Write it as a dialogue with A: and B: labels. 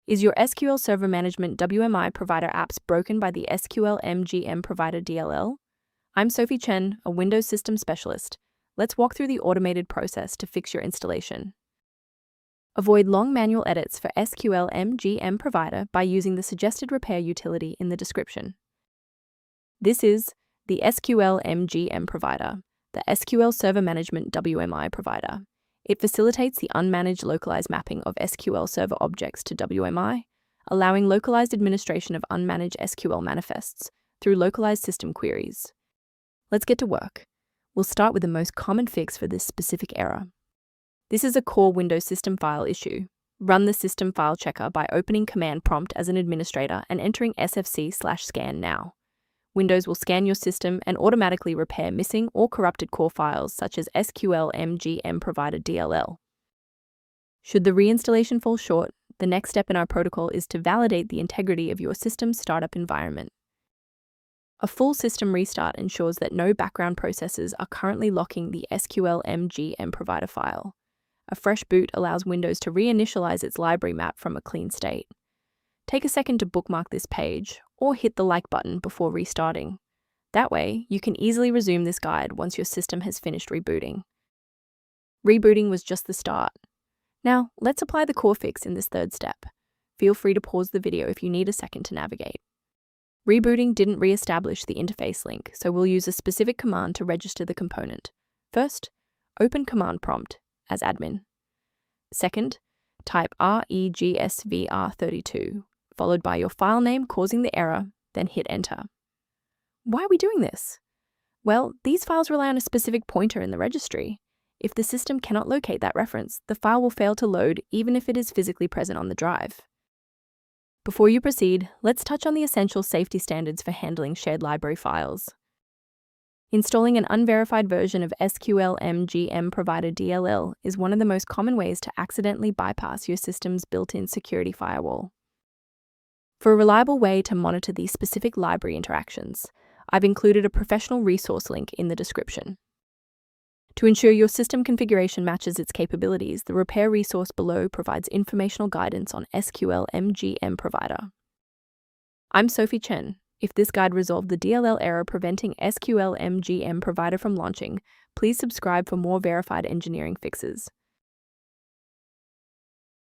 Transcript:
A: Is your SQL Server Management WMI provider apps broken by the Sqlmgmprovider DLL? I'm Sophie Chen, a Windows System Specialist. Let's walk through the automated process to fix your installation. Avoid long manual edits for Sqlmgmprovider by using the suggested repair utility in the description. This is the Sqlmgmprovider, the SQL Server Management WMI provider. It facilitates the unmanaged localized mapping of SQL Server objects to WMI, allowing localized administration of unmanaged SQL manifests through localized system queries. Let's get to work. We'll start with the most common fix for this specific error. This is a core Windows system file issue. Run the system file checker by opening command prompt as an administrator and entering sfc/scan now. Windows will scan your system and automatically repair missing or corrupted core files such as Sqlmgmprovider.dll. Should the reinstallation fall short, the next step in our protocol is to validate the integrity of your system's startup environment. A full system restart ensures that no background processes are currently locking the Sqlmgmprovider file. A fresh boot allows Windows to reinitialize its library map from a clean state. Take a second to bookmark this page, or hit the like button before restarting. That way, you can easily resume this guide once your system has finished rebooting. Rebooting was just the start. Now, let's apply the core fix in this third step. Feel free to pause the video if you need a second to navigate. Rebooting didn't re-establish the interface link, so we'll use a specific command to register the component. First, open command prompt as admin. Second, type regsvr32, followed by your file name causing the error, then hit enter. Why are we doing this? Well, these files rely on a specific pointer in the registry. If the system cannot locate that reference, the file will fail to load even if it is physically present on the drive. Before you proceed, let's touch on the essential safety standards for handling shared library files. Installing an unverified version of Sqlmgmprovider DLL is one of the most common ways to accidentally bypass your system's built-in security firewall. For a reliable way to monitor these specific library interactions, I've included a professional resource link in the description. To ensure your system configuration matches its capabilities, the repair resource below provides informational guidance on Sqlmgmprovider. I'm Sophie Chen. If this guide resolved the DLL error preventing Sqlmgmprovider from launching, please subscribe for more verified engineering fixes.